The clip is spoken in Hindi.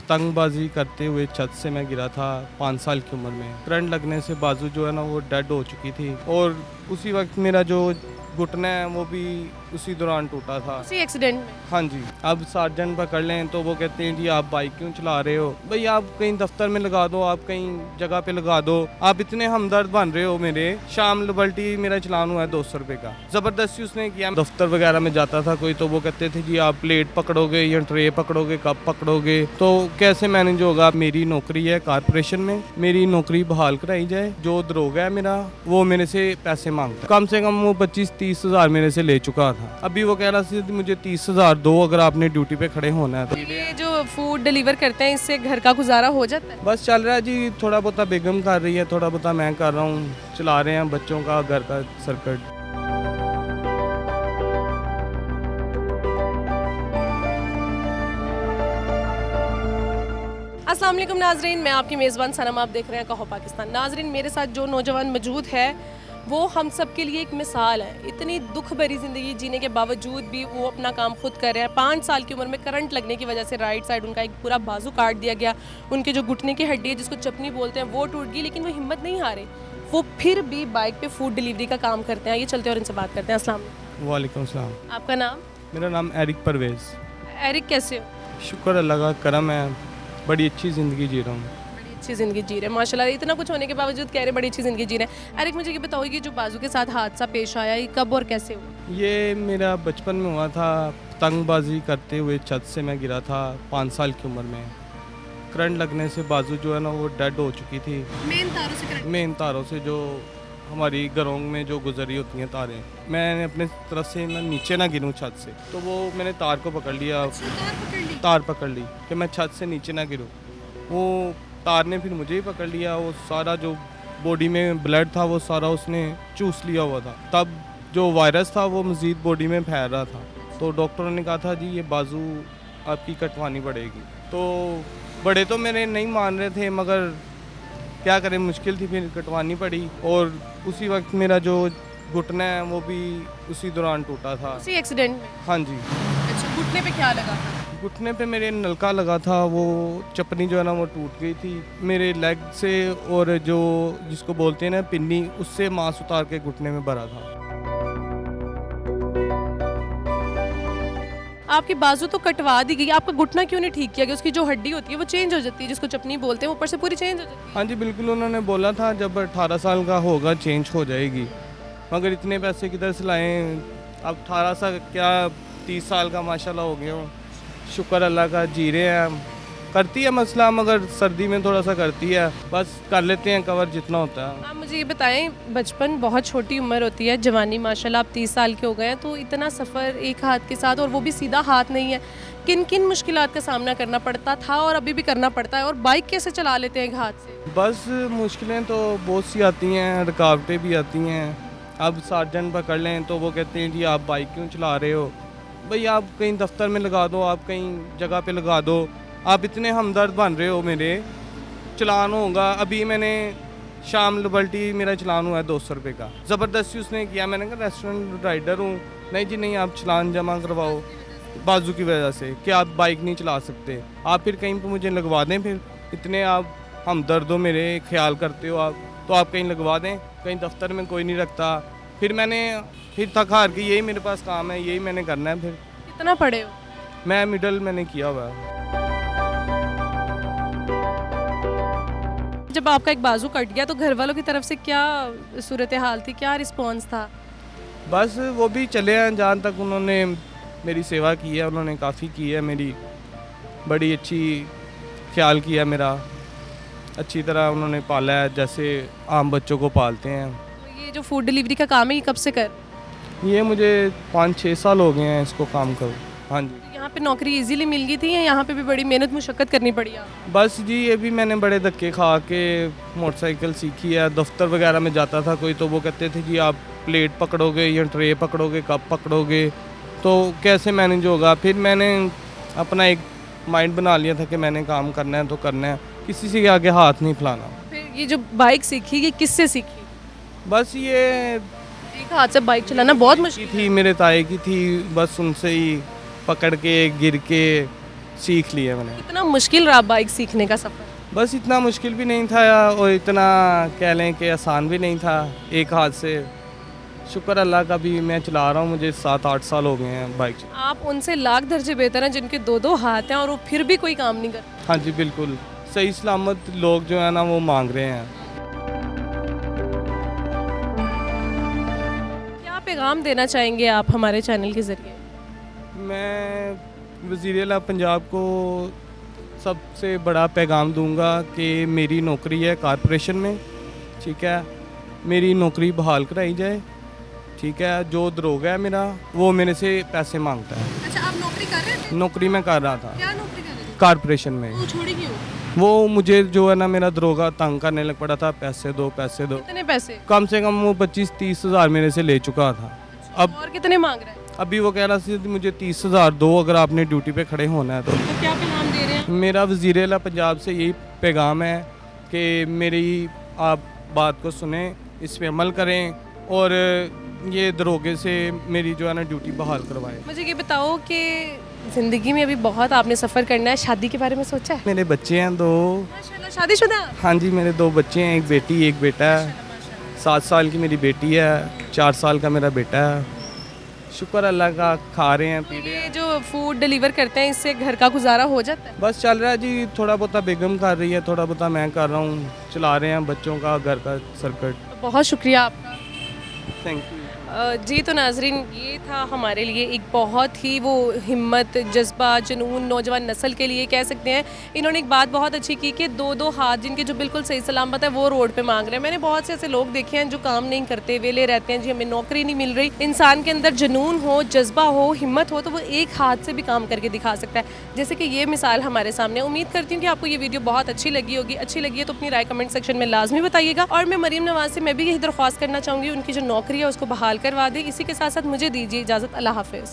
पतंगबाजी करते हुए छत से मैं गिरा था 5 साल की उम्र में। करंट लगने से बाजू जो है ना वो डेड हो चुकी थी और उसी वक्त मेरा जो घुटना है वो भी उसी दौरान टूटा था। उसी एक्सीडेंट में? हाँ जी। अब सार्जेंट पकड़ लें तो वो कहते हैं जी आप बाइक क्यों चला रहे हो, भाई आप कहीं दफ्तर में लगा दो, आप कहीं जगह पे लगा दो, आप इतने हमदर्द बन रहे हो मेरे। शाम लिबर्टी मेरा चलान हुआ है 200 रुपये का, ज़बरदस्ती उसने किया। दफ्तर वगैरह में जाता था कोई तो वो कहते थे जी आप प्लेट पकड़ोगे या ट्रे पकड़ोगे, कप पकड़ोगे, तो कैसे मैनेज होगा। मेरी नौकरी है कारपोरेशन में, मेरी नौकरी बहाल कराई जाए। जो दरोगा है मेरा वो मेरे से पैसे मांगता है, कम से कम वो 25-30 हज़ार मेरे से ले चुका था। अभी वो कह रहा था मुझे 30 हज़ार दो अगर आपने ड्यूटी पे खड़े होना है तो। ये जो फूड डिलीवर करते हैं इससे घर का गुजारा हो जाता है? बस चल रहा है जी, थोड़ा बहुत बेगम कर रही है, थोड़ा बहुत मैं कर रहा हूँ, चला रहे हैं बच्चों का घर का सर्किट। अस्सलाम वालेकुम नाजरीन, मैं आपकी मेज़बान सनम, आप देख रहे हैं कहो पाकिस्तान। नाजरीन, मेरे साथ जो नौजवान मौजूद है वो हम सब के लिए एक मिसाल है। इतनी दुख भरी ज़िंदगी जीने के बावजूद भी वो अपना काम खुद कर रहे हैं। 5 साल की उम्र में करंट लगने की वजह से राइट साइड उनका एक पूरा बाजू काट दिया गया, उनके जो घुटने की हड्डी है जिसको चपनी बोलते हैं वो टूट गई, लेकिन वो हिम्मत नहीं हारे, वो फिर भी बाइक पे फूड डिलीवरी का काम करते हैं। ये चलते और इनसे बात करते हैं। अस्सलाम वालेकुम। वालेकुम सलाम। आपका नाम? मेरा नाम एरिक परवेज़। एरिक, कैसे हो? शुक्र अल्लाह का करम है, बड़ी अच्छी ज़िंदगी जी रहा हूँ। बड़ी अच्छी ज़िंदगी जी रहे हैं माशाल्लाह। इतना कुछ होने के बावजूद कह रहे बड़ी अच्छी ज़िंदगी जी रहे हैं। एरिक, मुझे ये बताओ कि जो बाजू के साथ हादसा पेश आया ये कब और कैसे हुआ? ये मेरा बचपन में हुआ था। पतंगबाजी करते हुए छत से मैं गिरा था 5 साल की उम्र में। करंट लगने से बाजू जो है ना वो डेड हो चुकी थी। मेन तारों से करंट? मेन तारों से जो हमारी घरों में जो गुजरी होती हैं तारें, मैंने अपने तरफ से ना नीचे ना गिरूँ छत से, तो वो मैंने तार को पकड़ लिया। तार पकड़ ली कि मैं छत से नीचे ना गिरूँ। वो तार ने फिर मुझे ही पकड़ लिया। वो सारा जो बॉडी में ब्लड था वो सारा उसने चूस लिया हुआ था। तब जो वायरस था वो मज़ीद बॉडी में फैल रहा था, तो डॉक्टरों ने कहा था जी ये बाजू आपकी कटवानी पड़ेगी। तो बड़े तो मेरे नहीं मान रहे थे, मगर क्या करें, मुश्किल थी, फिर कटवानी पड़ी। और उसी वक्त मेरा जो घुटना है वो भी उसी दौरान टूटा था। उसी एक्सीडेंट में? हाँ जी। अच्छा, घुटने पे क्या लगा था? घुटने पे मेरे नलका लगा था, वो चपनी जो है ना वो टूट गई थी मेरे लेग से, और जो जिसको बोलते हैं ना पिन्नी, उससे मांस उतार के घुटने में भरा था। आपकी बाजू तो कटवा दी गई, आपका घुटना क्यों नहीं ठीक किया गया? उसकी जो हड्डी होती है वो चेंज हो जाती है, जिसको चपनी बोलते हैं, ऊपर से पूरी चेंज हो जाती है। हाँ जी बिल्कुल, उन्होंने बोला था जब 18 साल का होगा चेंज हो जाएगी, मगर इतने पैसे किधर से लाएं। अब 18 साल क्या 30 साल का माशाल्लाह हो गया हूँ। शुक्र अल्लाह का, जी रहे हैं हम। करती है मसला, मगर सर्दी में थोड़ा सा करती है, बस कर लेते हैं कवर जितना होता है। आप मुझे ये बताएं, बचपन बहुत छोटी उम्र होती है, जवानी माशाल्लाह आप 30 साल के हो गए हैं, तो इतना सफ़र एक हाथ के साथ, और वो भी सीधा हाथ नहीं है, किन किन मुश्किलात का सामना करना पड़ता था और अभी भी करना पड़ता है, और बाइक कैसे चला लेते हैं एक हाथ से? बस मुश्किलें तो बहुत सी आती हैं, रुकावटें भी आती हैं। अब सार्जेंट पकड़ लें तो वो कहते हैं जी आप बाइक क्यों चला रहे हो, भाई आप कहीं दफ्तर में लगा दो, आप कहीं जगह पे लगा दो, आप इतने हमदर्द बन रहे हो मेरे। चलान होगा, अभी मैंने शाम लिबर्टी मेरा चलान हुआ है 200 रुपये का, ज़बरदस्ती उसने किया। मैंने कहा रेस्टोरेंट राइडर हूँ। नहीं जी नहीं, आप चलान जमा करवाओ बाजू की वजह से कि आप बाइक नहीं चला सकते, आप फिर कहीं पे मुझे लगवा दें। फिर इतने आप हमदर्द हो मेरे, ख्याल करते हो आप, तो आप कहीं लगवा दें, कहीं दफ्तर में कोई नहीं रखता। फिर थक हार के यही मेरे पास काम है, यही मैंने करना है। फिर कितना पढ़े हो? मैं मिडल मैंने किया हुआ है। जब आपका एक बाजू कट गया तो घर वालों की तरफ से क्या सूरत हाल थी, क्या रिस्पॉन्स था? बस वो भी चले हैं, जहाँ तक उन्होंने मेरी सेवा की है, उन्होंने काफ़ी की है मेरी, बड़ी अच्छी ख्याल किया मेरा, अच्छी तरह उन्होंने पाला है जैसे आम बच्चों को पालते हैं। तो ये जो फूड डिलीवरी का काम है ये कब से कर? ये मुझे 5-6 साल हो गए हैं इसको काम कर। हाँ जी। तो यहाँ पे नौकरी इजीली मिल गई थी या यहाँ पे भी बड़ी मेहनत मुशक्क़त करनी पड़ी आपको? बस जी ये भी मैंने बड़े धक्के खा के मोटरसाइकिल सीखी है। दफ्तर वगैरह में जाता था कोई तो वो कहते थे जी आप प्लेट पकड़ोगे या ट्रे पकड़ोगे, कप पकड़ोगे, तो कैसे मैनेज होगा। फिर मैंने अपना एक माइंड बना लिया था कि मैंने काम करना है तो करना है, किसी से आगे हाथ नहीं फैलाना। फिर ये जो बाइक सीखी ये किससे सीखी? बस ये एक हाथ से बाइक चलाना बहुत मुश्किल थी, मेरे ताए की थी, बस उनसे ही पकड़ के गिर के सीख लिया मैंने। कितना मुश्किल रहा बाइक सीखने का सफ़र? बस इतना मुश्किल भी नहीं था और इतना कह लें कि आसान भी नहीं था। एक हाथ से शुक्र अल्लाह का भी मैं चला रहा हूँ, मुझे 7-8 साल हो गए हैं बाइक। आप उनसे लाख दर्जे बेहतर हैं जिनके 2-2 हाथ हैं और वो फिर भी कोई काम नहीं करते। हाँ जी बिल्कुल, सही सलामत लोग जो है ना वो मांग रहे हैं। क्या पैगाम देना चाहेंगे आप हमारे चैनल के ज़रिए? मैं वज़ीर आला पंजाब को सबसे बड़ा पैगाम दूंगा कि मेरी नौकरी है कॉरपोरेशन में, ठीक है, मेरी नौकरी बहाल कराई जाए, ठीक है। जो दरोगा है मेरा वो मेरे से पैसे मांगता है। अच्छा, आप नौकरी कर रहे थे? नौकरी मैं कर रहा था क्या नौकरी कर रहे थे? कॉरपोरेशन में। वो छोड़ी क्यों? वो मुझे जो है ना मेरा दरोगा तंग करने लग पड़ा था, पैसे दो पैसे दो। कितने पैसे? कम से कम वो 25-30 हज़ार मेरे से ले चुका था। अब और कितने मांग रहे हैं? अभी वो कह रहा था कि मुझे 30 हज़ार दो अगर आपने ड्यूटी पे खड़े होना है तो। तो क्या पैगाम दे रहे हैं? मेरा वज़ीर आला पंजाब से यही पैगाम है कि मेरी आप बात को सुने, इस पे अमल करें और ये दरोगे से मेरी जो है ना ड्यूटी बहाल करवाएं। मुझे ये बताओ कि ज़िंदगी में अभी बहुत आपने सफ़र करना है, शादी के बारे में सोचा है? मेरे बच्चे हैं 2। माशाल्लाह, शादीशुदा? हाँ जी, मेरे 2 बच्चे हैं, एक बेटी एक बेटा है। 7 साल की मेरी बेटी है, 4 साल का मेरा बेटा है। शुक्र अल्लाह का, खा रहे हैं पी रहे हैं। ये जो फूड डिलीवर करते हैं इससे घर का गुजारा हो जाता है? बस चल रहा है जी, थोड़ा बहुत बेगम कर रही है, थोड़ा बहुत मैं कर रहा हूँ, चला रहे हैं बच्चों का घर का सर्किट। बहुत शुक्रिया आपका। Thank you. जी तो नाजरीन, ये था हमारे लिए एक बहुत ही वो हिम्मत, जज्बा, जुनून नौजवान नस्ल के लिए कह सकते हैं। इन्होंने एक बात बहुत अच्छी की कि 2-2 हाथ जिनके जो बिल्कुल सही सलामत है वो रोड पे मांग रहे हैं। मैंने बहुत से ऐसे लोग देखे हैं जो काम नहीं करते, वेले रहते हैं, जी हमें नौकरी नहीं मिल रही। इंसान के अंदर जुनून हो, जज्बा हो, हिम्मत हो तो वो एक हाथ से भी काम करके दिखा सकता है, जैसे कि ये मिसाल हमारे सामने। उम्मीद करती हूँ कि आपको ये वीडियो बहुत अच्छी लगी होगी। अच्छी लगी है तो अपनी राय कमेंट सेक्शन में लाजमी बताइएगा। और मैं मरीम नवाज से मैं भी यही दरख्वास्त करना चाहूँगी, उनकी जो नौकरी है उसको बहाल करवा दें। इसी के साथ साथ मुझे दीजिए इजाज़त। अल्लाह हाफिज़।